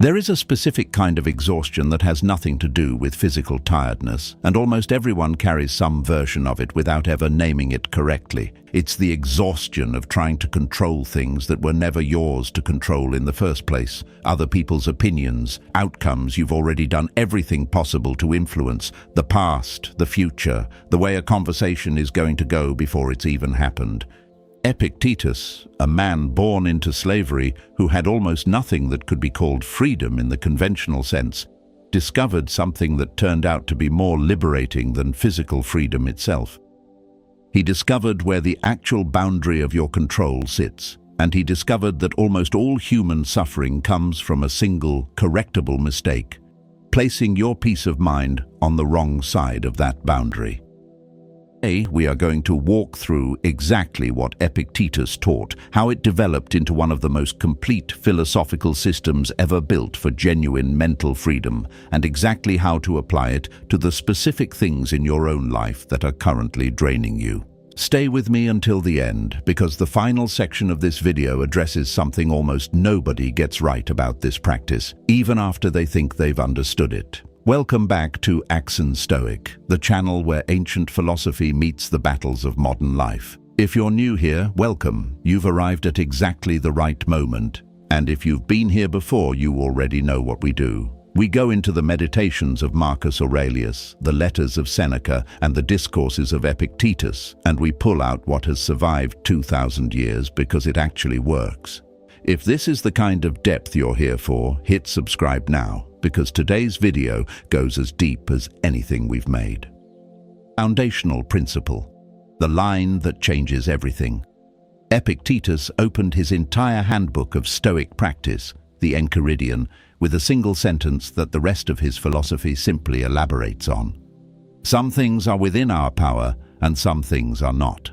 There is a specific kind of exhaustion that has nothing to do with physical tiredness, and almost everyone carries some version of it without ever naming it correctly. It's the exhaustion of trying to control things that were never yours to control in the first place. Other people's opinions, outcomes you've already done everything possible to influence, the past, the future, the way a conversation is going to go before it's even happened. Epictetus, a man born into slavery who had almost nothing that could be called freedom in the conventional sense, discovered something that turned out to be more liberating than physical freedom itself. He discovered where the actual boundary of your control sits, and he discovered that almost all human suffering comes from a single, correctable mistake, placing your peace of mind on the wrong side of that boundary. Today, we are going to walk through exactly what Epictetus taught, how it developed into one of the most complete philosophical systems ever built for genuine mental freedom, and exactly how to apply it to the specific things in your own life that are currently draining you. Stay with me until the end, because the final section of this video addresses something almost nobody gets right about this practice, even after they think they've understood it. Welcome back to Accent Stoic, the channel where ancient philosophy meets the battles of modern life. If you're new here, welcome. You've arrived at exactly the right moment. And if you've been here before, you already know what we do. We go into the meditations of Marcus Aurelius, the letters of Seneca, and the discourses of Epictetus, and we pull out what has survived 2,000 years because it actually works. If this is the kind of depth you're here for, hit subscribe now, because today's video goes as deep as anything we've made. Foundational principle, the line that changes everything. Epictetus opened his entire handbook of Stoic practice, the Enchiridion, with a single sentence that the rest of his philosophy simply elaborates on. Some things are within our power, and some things are not.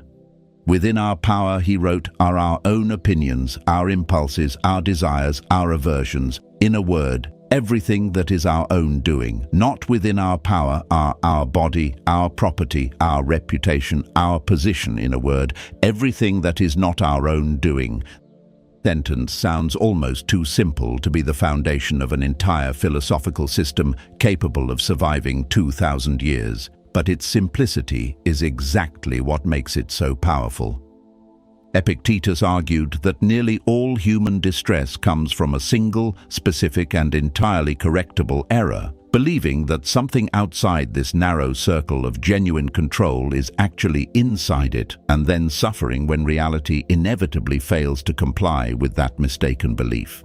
Within our power, he wrote, are our own opinions, our impulses, our desires, our aversions. In a word, everything that is our own doing. Not within our power are our body, our property, our reputation, our position. In a word, everything that is not our own doing. Sentence sounds almost too simple to be the foundation of an entire philosophical system capable of surviving 2,000 years. But its simplicity is exactly what makes it so powerful. Epictetus argued that nearly all human distress comes from a single, specific, and entirely correctable error, believing that something outside this narrow circle of genuine control is actually inside it, and then suffering when reality inevitably fails to comply with that mistaken belief.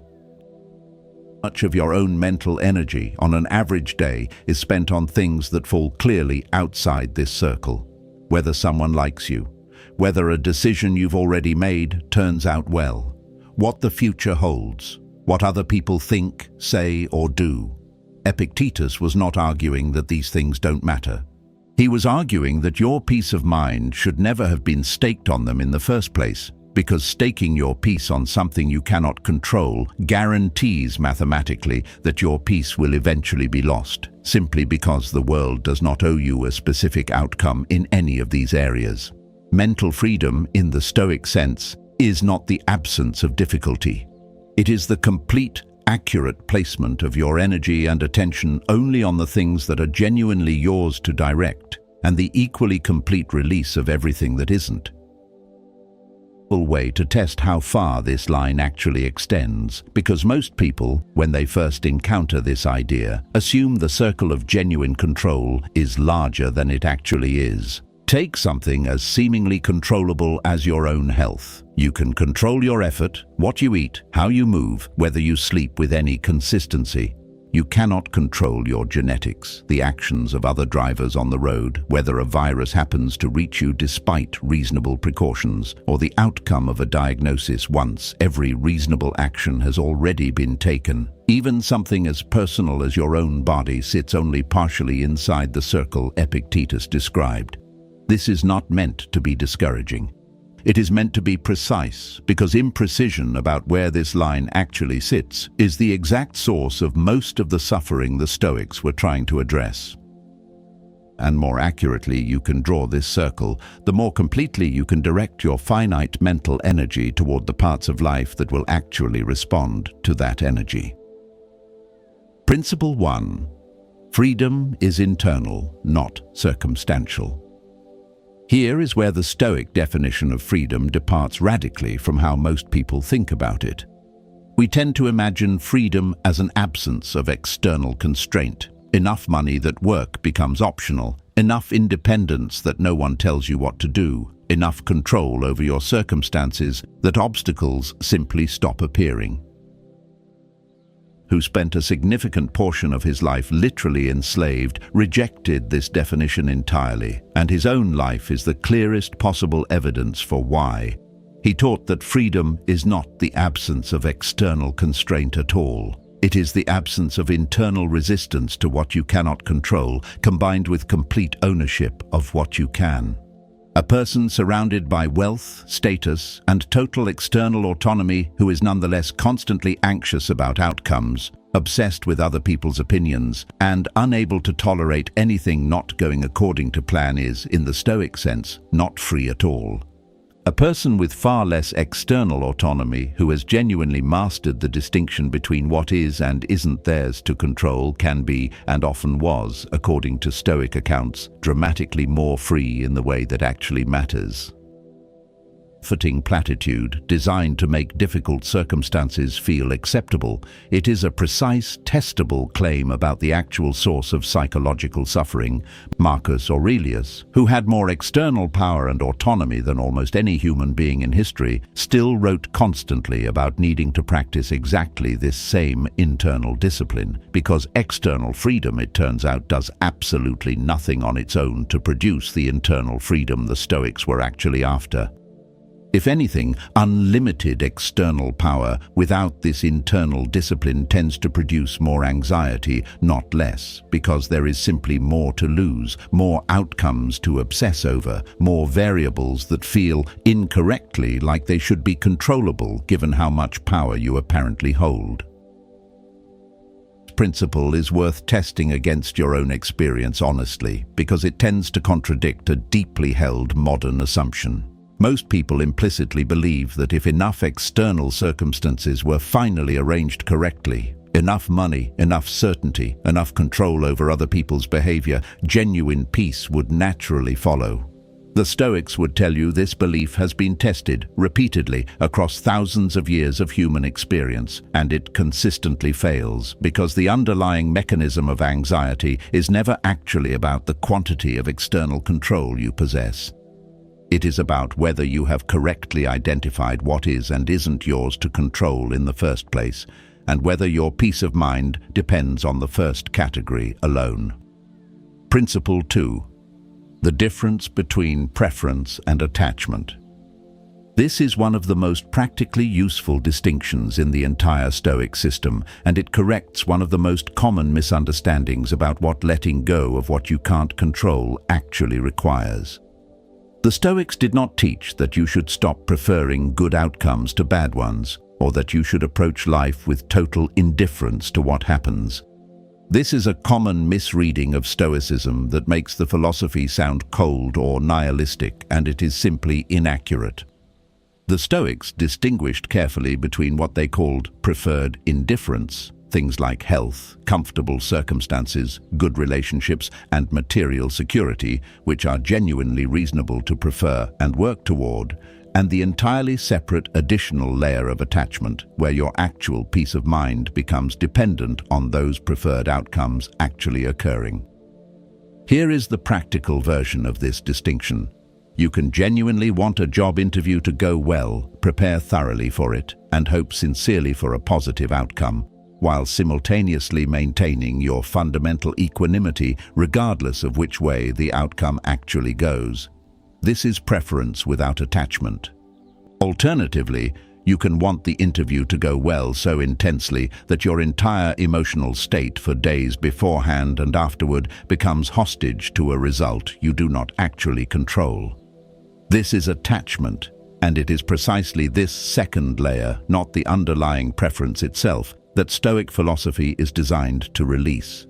Much of your own mental energy on an average day is spent on things that fall clearly outside this circle. Whether someone likes you, whether a decision you've already made turns out well, what the future holds, what other people think, say, or do. Epictetus was not arguing that these things don't matter. He was arguing that your peace of mind should never have been staked on them in the first place, because staking your peace on something you cannot control guarantees mathematically that your peace will eventually be lost, simply because the world does not owe you a specific outcome in any of these areas. Mental freedom, in the Stoic sense, is not the absence of difficulty. It is the complete, accurate placement of your energy and attention only on the things that are genuinely yours to direct, and the equally complete release of everything that isn't. Way to test how far this line actually extends, because most people, when they first encounter this idea, assume the circle of genuine control is larger than it actually is. Take something as seemingly controllable as your own health. You can control your effort, what you eat, how you move, whether you sleep with any consistency. You cannot control your genetics, the actions of other drivers on the road, whether a virus happens to reach you despite reasonable precautions, or the outcome of a diagnosis once every reasonable action has already been taken. Even something as personal as your own body sits only partially inside the circle Epictetus described. This is not meant to be discouraging. It is meant to be precise, because imprecision about where this line actually sits is the exact source of most of the suffering the Stoics were trying to address. And more accurately you can draw this circle, the more completely you can direct your finite mental energy toward the parts of life that will actually respond to that energy. Principle 1. Freedom is internal, not circumstantial. Here is where the Stoic definition of freedom departs radically from how most people think about it. We tend to imagine freedom as an absence of external constraint, enough money that work becomes optional, enough independence that no one tells you what to do, enough control over your circumstances that obstacles simply stop appearing. Who spent a significant portion of his life literally enslaved, rejected this definition entirely, and his own life is the clearest possible evidence for why. He taught that freedom is not the absence of external constraint at all. It is the absence of internal resistance to what you cannot control, combined with complete ownership of what you can. A person surrounded by wealth, status, and total external autonomy who is nonetheless constantly anxious about outcomes, obsessed with other people's opinions, and unable to tolerate anything not going according to plan is, in the Stoic sense, not free at all. A person with far less external autonomy who has genuinely mastered the distinction between what is and isn't theirs to control can be, and often was, according to Stoic accounts, dramatically more free in the way that actually matters. Comforting platitude designed to make difficult circumstances feel acceptable, it is a precise, testable claim about the actual source of psychological suffering. Marcus Aurelius, who had more external power and autonomy than almost any human being in history, still wrote constantly about needing to practice exactly this same internal discipline, because external freedom, it turns out, does absolutely nothing on its own to produce the internal freedom the Stoics were actually after. If anything, unlimited external power without this internal discipline tends to produce more anxiety, not less, because there is simply more to lose, more outcomes to obsess over, more variables that feel incorrectly like they should be controllable given how much power you apparently hold. Principle is worth testing against your own experience honestly, because it tends to contradict a deeply held modern assumption. Most people implicitly believe that if enough external circumstances were finally arranged correctly, enough money, enough certainty, enough control over other people's behavior, genuine peace would naturally follow. The Stoics would tell you this belief has been tested repeatedly across thousands of years of human experience, and it consistently fails because the underlying mechanism of anxiety is never actually about the quantity of external control you possess. It is about whether you have correctly identified what is and isn't yours to control in the first place, and whether your peace of mind depends on the first category alone. Principle 2. The difference between preference and attachment. This is one of the most practically useful distinctions in the entire Stoic system, and it corrects one of the most common misunderstandings about what letting go of what you can't control actually requires. The Stoics did not teach that you should stop preferring good outcomes to bad ones, or that you should approach life with total indifference to what happens. This is a common misreading of Stoicism that makes the philosophy sound cold or nihilistic, and it is simply inaccurate. The Stoics distinguished carefully between what they called preferred indifference, things like health, comfortable circumstances, good relationships, and material security, which are genuinely reasonable to prefer and work toward, and the entirely separate additional layer of attachment, where your actual peace of mind becomes dependent on those preferred outcomes actually occurring. Here is the practical version of this distinction. You can genuinely want a job interview to go well, prepare thoroughly for it, and hope sincerely for a positive outcome, while simultaneously maintaining your fundamental equanimity regardless of which way the outcome actually goes. This is preference without attachment. Alternatively, you can want the interview to go well so intensely that your entire emotional state for days beforehand and afterward becomes hostage to a result you do not actually control. This is attachment, and it is precisely this second layer, not the underlying preference itself, that Stoic philosophy is designed to release.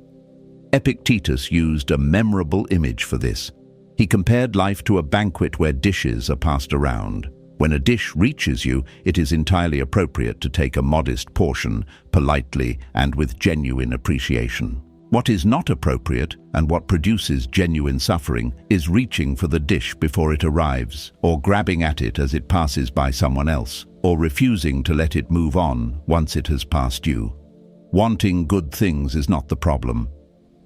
Epictetus used a memorable image for this. He compared life to a banquet where dishes are passed around. When a dish reaches you, it is entirely appropriate to take a modest portion, politely and with genuine appreciation. What is not appropriate, and what produces genuine suffering, is reaching for the dish before it arrives, or grabbing at it as it passes by someone else, or refusing to let it move on once it has passed you. Wanting good things is not the problem.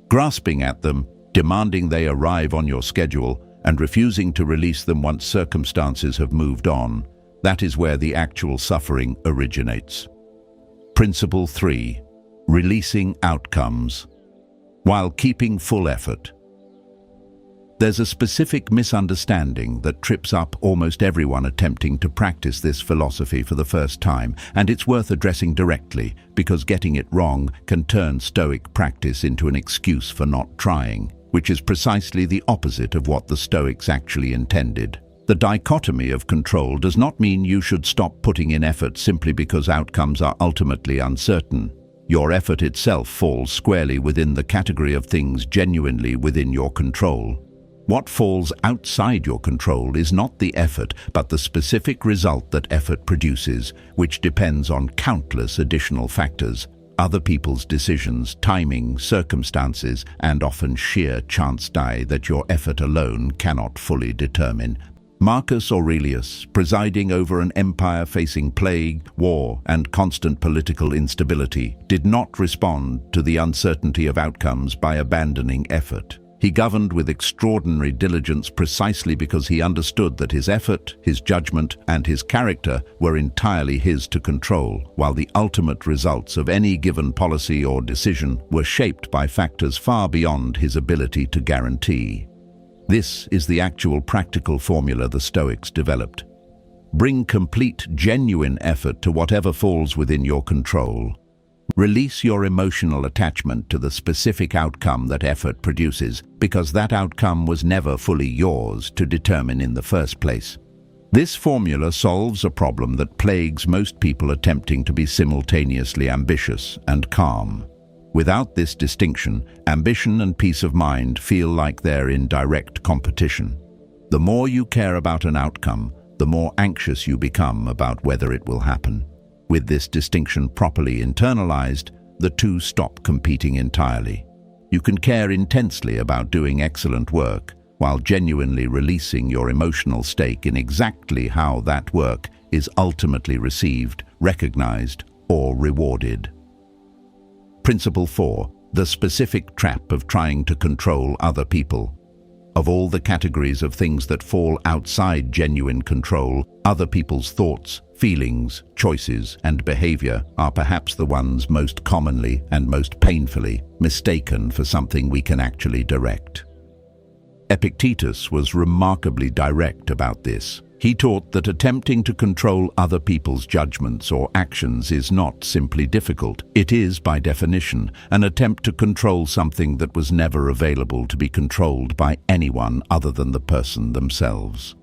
Grasping at them, demanding they arrive on your schedule, and refusing to release them once circumstances have moved on, that is where the actual suffering originates. Principle 3. Releasing outcomes while keeping full effort. There's a specific misunderstanding that trips up almost everyone attempting to practice this philosophy for the first time, and it's worth addressing directly, because getting it wrong can turn Stoic practice into an excuse for not trying, which is precisely the opposite of what the Stoics actually intended. The dichotomy of control does not mean you should stop putting in effort simply because outcomes are ultimately uncertain. Your effort itself falls squarely within the category of things genuinely within your control. What falls outside your control is not the effort, but the specific result that effort produces, which depends on countless additional factors: other people's decisions, timing, circumstances, and often sheer chance that your effort alone cannot fully determine. Marcus Aurelius, presiding over an empire facing plague, war, and constant political instability, did not respond to the uncertainty of outcomes by abandoning effort. He governed with extraordinary diligence precisely because he understood that his effort, his judgment, and his character were entirely his to control, while the ultimate results of any given policy or decision were shaped by factors far beyond his ability to guarantee. This is the actual practical formula the Stoics developed. Bring complete, genuine effort to whatever falls within your control. Release your emotional attachment to the specific outcome that effort produces, because that outcome was never fully yours to determine in the first place. This formula solves a problem that plagues most people attempting to be simultaneously ambitious and calm. Without this distinction, ambition and peace of mind feel like they're in direct competition. The more you care about an outcome, the more anxious you become about whether it will happen. With this distinction properly internalized, the two stop competing entirely. You can care intensely about doing excellent work, while genuinely releasing your emotional stake in exactly how that work is ultimately received, recognized, or rewarded. Principle 4. The specific trap of trying to control other people. Of all the categories of things that fall outside genuine control, other people's thoughts, feelings, choices, and behavior are perhaps the ones most commonly and most painfully mistaken for something we can actually direct. Epictetus was remarkably direct about this. He taught that attempting to control other people's judgments or actions is not simply difficult. It is, by definition, an attempt to control something that was never available to be controlled by anyone other than the person themselves.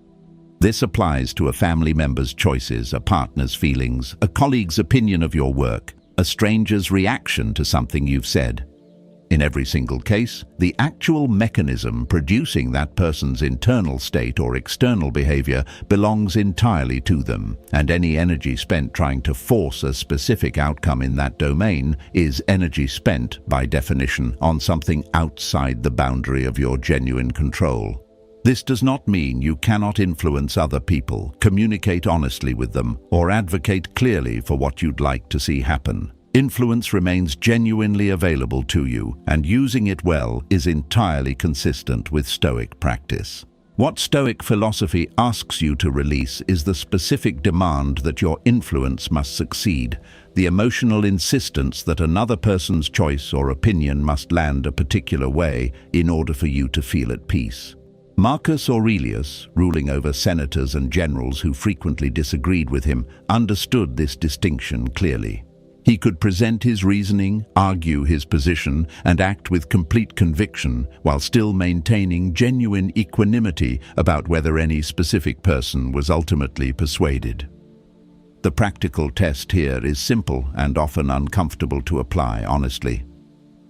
This applies to a family member's choices, a partner's feelings, a colleague's opinion of your work, a stranger's reaction to something you've said. In every single case, the actual mechanism producing that person's internal state or external behavior belongs entirely to them, and any energy spent trying to force a specific outcome in that domain is energy spent, by definition, on something outside the boundary of your genuine control. This does not mean you cannot influence other people, communicate honestly with them, or advocate clearly for what you'd like to see happen. Influence remains genuinely available to you, and using it well is entirely consistent with Stoic practice. What Stoic philosophy asks you to release is the specific demand that your influence must succeed, the emotional insistence that another person's choice or opinion must land a particular way in order for you to feel at peace. Marcus Aurelius, ruling over senators and generals who frequently disagreed with him, understood this distinction clearly. He could present his reasoning, argue his position, and act with complete conviction while still maintaining genuine equanimity about whether any specific person was ultimately persuaded. The practical test here is simple and often uncomfortable to apply honestly.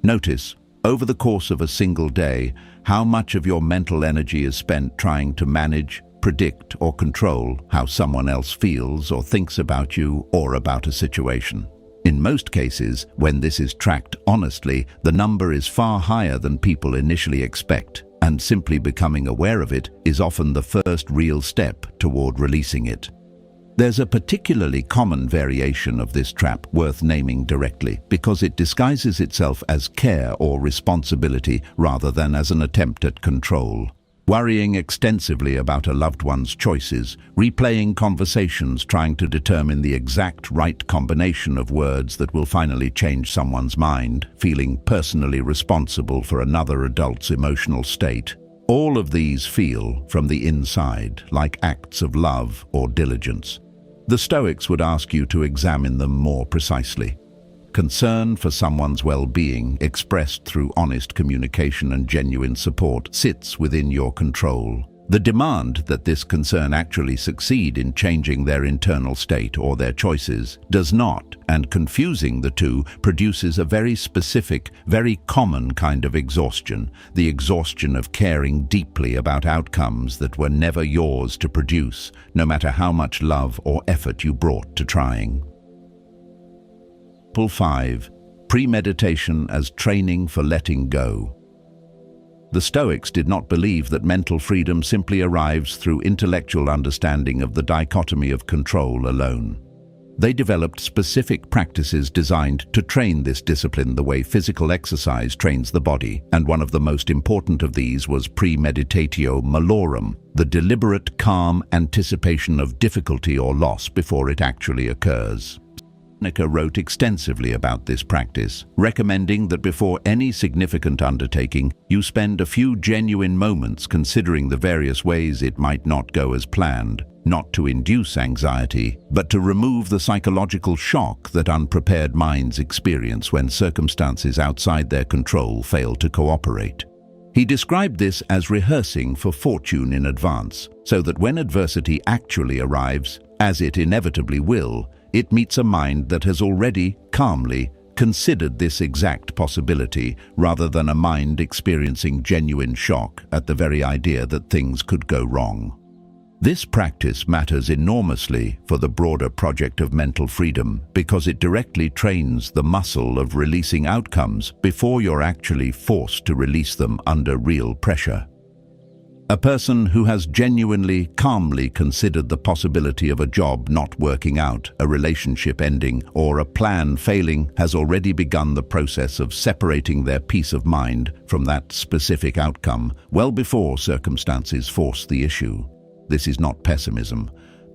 Notice, over the course of a single day, how much of your mental energy is spent trying to manage, predict or control how someone else feels or thinks about you or about a situation. In most cases, when this is tracked honestly, the number is far higher than people initially expect, and simply becoming aware of it is often the first real step toward releasing it. There's a particularly common variation of this trap worth naming directly because it disguises itself as care or responsibility rather than as an attempt at control. Worrying extensively about a loved one's choices, replaying conversations trying to determine the exact right combination of words that will finally change someone's mind, feeling personally responsible for another adult's emotional state. All of these feel, from the inside, like acts of love or diligence. The Stoics would ask you to examine them more precisely. Concern for someone's well-being, expressed through honest communication and genuine support, sits within your control. The demand that this concern actually succeed in changing their internal state or their choices does not, and confusing the two produces a very specific, very common kind of exhaustion, the exhaustion of caring deeply about outcomes that were never yours to produce, no matter how much love or effort you brought to trying. 5. Premeditation as training for letting go. The Stoics did not believe that mental freedom simply arrives through intellectual understanding of the dichotomy of control alone. They developed specific practices designed to train this discipline the way physical exercise trains the body, and one of the most important of these was premeditatio malorum, the deliberate, calm anticipation of difficulty or loss before it actually occurs. Seneca wrote extensively about this practice, recommending that before any significant undertaking, you spend a few genuine moments considering the various ways it might not go as planned, not to induce anxiety, but to remove the psychological shock that unprepared minds experience when circumstances outside their control fail to cooperate. He described this as rehearsing for fortune in advance, so that when adversity actually arrives, as it inevitably will, it meets a mind that has already, calmly, considered this exact possibility, rather than a mind experiencing genuine shock at the very idea that things could go wrong. This practice matters enormously for the broader project of mental freedom because it directly trains the muscle of releasing outcomes before you're actually forced to release them under real pressure. A person who has genuinely, calmly considered the possibility of a job not working out, a relationship ending, or a plan failing has already begun the process of separating their peace of mind from that specific outcome well before circumstances force the issue. This is not pessimism.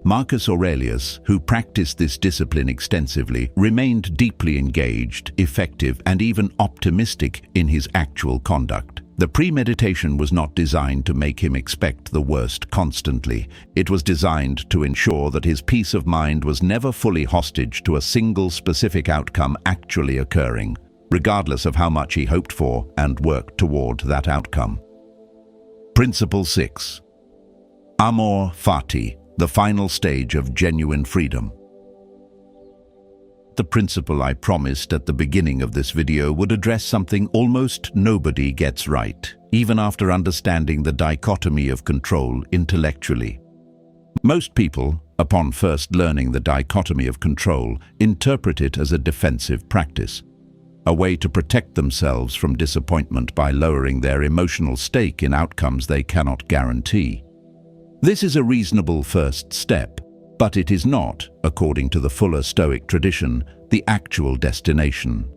Marcus Aurelius, who practiced this discipline extensively, remained deeply engaged, effective, and even optimistic in his actual conduct. The premeditation was not designed to make him expect the worst constantly. It was designed to ensure that his peace of mind was never fully hostage to a single specific outcome actually occurring, regardless of how much he hoped for and worked toward that outcome. Principle 6. Amor fati, the final stage of genuine freedom. The principle I promised at the beginning of this video would address something almost nobody gets right, even after understanding the dichotomy of control intellectually. Most people, upon first learning the dichotomy of control, interpret it as a defensive practice, a way to protect themselves from disappointment by lowering their emotional stake in outcomes they cannot guarantee. This is a reasonable first step, but it is not, according to the fuller Stoic tradition, the actual destination.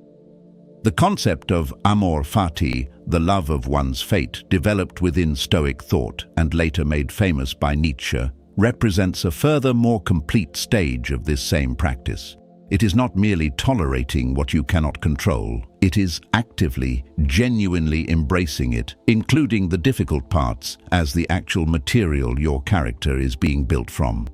The concept of amor fati, the love of one's fate, developed within Stoic thought and later made famous by Nietzsche, represents a further, more complete stage of this same practice. It is not merely tolerating what you cannot control, it is actively, genuinely embracing it, including the difficult parts, as the actual material your character is being built from.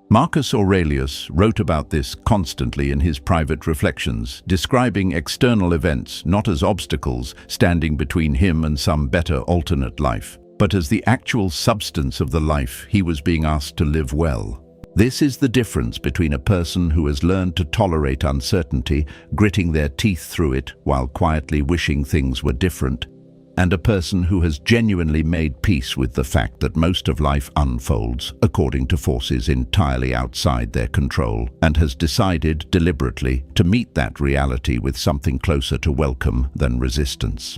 Marcus Aurelius wrote about this constantly in his private reflections, describing external events not as obstacles standing between him and some better alternate life, but as the actual substance of the life he was being asked to live well. This is the difference between a person who has learned to tolerate uncertainty, gritting their teeth through it while quietly wishing things were different, and a person who has genuinely made peace with the fact that most of life unfolds according to forces entirely outside their control, and has decided deliberately to meet that reality with something closer to welcome than resistance.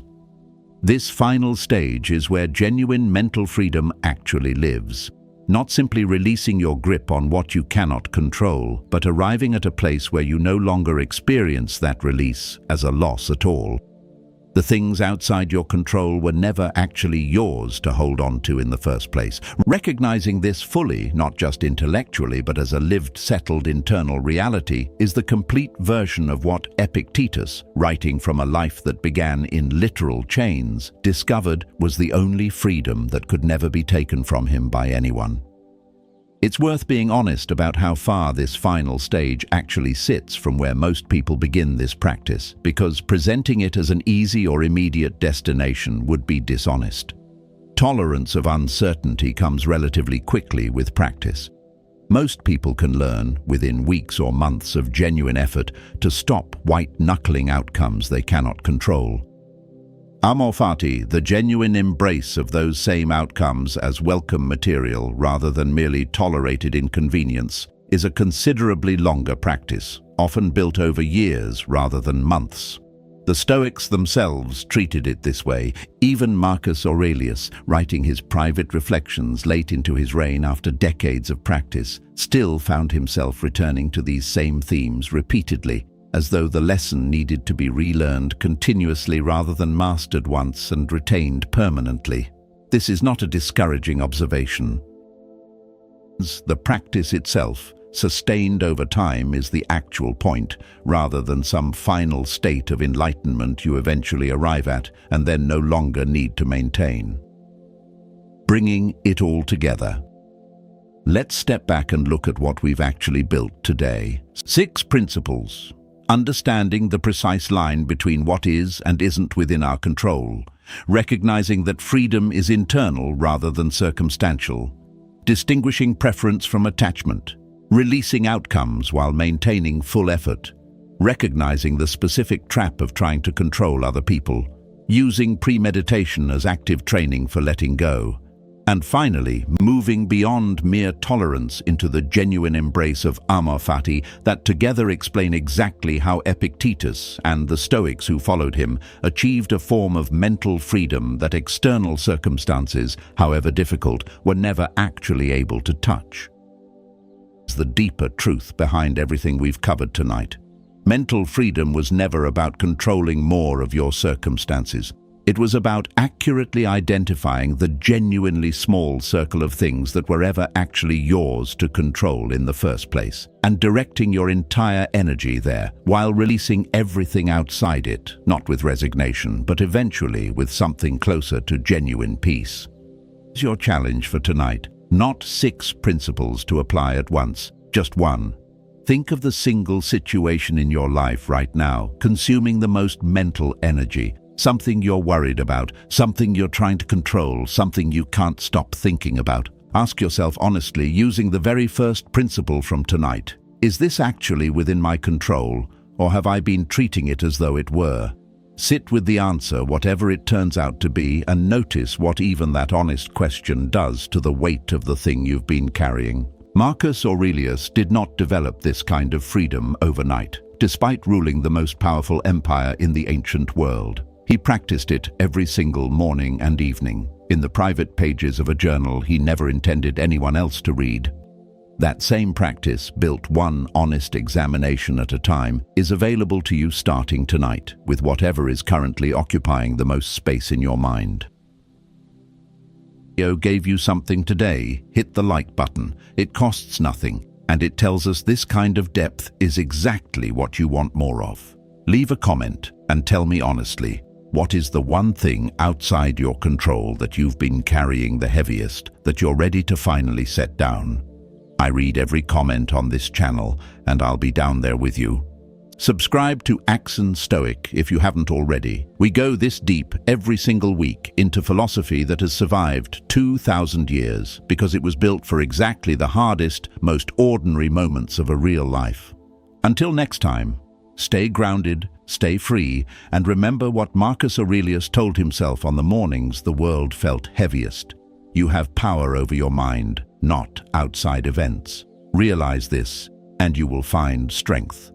This final stage is where genuine mental freedom actually lives. Not simply releasing your grip on what you cannot control, but arriving at a place where you no longer experience that release as a loss at all. The things outside your control were never actually yours to hold on to in the first place. Recognizing this fully, not just intellectually, but as a lived, settled internal reality, is the complete version of what Epictetus, writing from a life that began in literal chains, discovered was the only freedom that could never be taken from him by anyone. It's worth being honest about how far this final stage actually sits from where most people begin this practice, because presenting it as an easy or immediate destination would be dishonest. Tolerance of uncertainty comes relatively quickly with practice. Most people can learn, within weeks or months of genuine effort, to stop white-knuckling outcomes they cannot control. Amor fati, the genuine embrace of those same outcomes as welcome material rather than merely tolerated inconvenience, is a considerably longer practice, often built over years rather than months. The Stoics themselves treated it this way. Even Marcus Aurelius, writing his private reflections late into his reign after decades of practice, still found himself returning to these same themes repeatedly, as though the lesson needed to be relearned continuously rather than mastered once and retained permanently. This is not a discouraging observation. The practice itself, sustained over time, is the actual point, rather than some final state of enlightenment you eventually arrive at and then no longer need to maintain. Bringing it all together. Let's step back and look at what we've actually built today. 6 principles. Understanding the precise line between what is and isn't within our control, recognizing that freedom is internal rather than circumstantial, distinguishing preference from attachment, releasing outcomes while maintaining full effort, recognizing the specific trap of trying to control other people, using premeditation as active training for letting go, and finally, moving beyond mere tolerance into the genuine embrace of amor fati that together explain exactly how Epictetus and the Stoics who followed him achieved a form of mental freedom that external circumstances, however difficult, were never actually able to touch. It's the deeper truth behind everything we've covered tonight. Mental freedom was never about controlling more of your circumstances. It was about accurately identifying the genuinely small circle of things that were ever actually yours to control in the first place, and directing your entire energy there, while releasing everything outside it, not with resignation, but eventually with something closer to genuine peace. Here's your challenge for tonight. Not 6 principles to apply at once, just one. Think of the single situation in your life right now, consuming the most mental energy. Something you're worried about, something you're trying to control, something you can't stop thinking about. Ask yourself honestly, using the very first principle from tonight, is this actually within my control, or have I been treating it as though it were? Sit with the answer, whatever it turns out to be, and notice what even that honest question does to the weight of the thing you've been carrying. Marcus Aurelius did not develop this kind of freedom overnight, despite ruling the most powerful empire in the ancient world. He practiced it every single morning and evening, in the private pages of a journal he never intended anyone else to read. That same practice, built one honest examination at a time, is available to you starting tonight, with whatever is currently occupying the most space in your mind. If the video gave you something today, hit the like button. It costs nothing, and it tells us this kind of depth is exactly what you want more of. Leave a comment and tell me honestly, what is the one thing outside your control that you've been carrying the heaviest, that you're ready to finally set down? I read every comment on this channel, and I'll be down there with you. Subscribe to Accent Stoic if you haven't already. We go this deep every single week into philosophy that has survived 2,000 years because it was built for exactly the hardest, most ordinary moments of a real life. Until next time, Stay grounded, stay free, and remember what Marcus Aurelius told himself on the mornings the world felt heaviest. You have power over your mind, not outside events. Realize this, and you will find strength.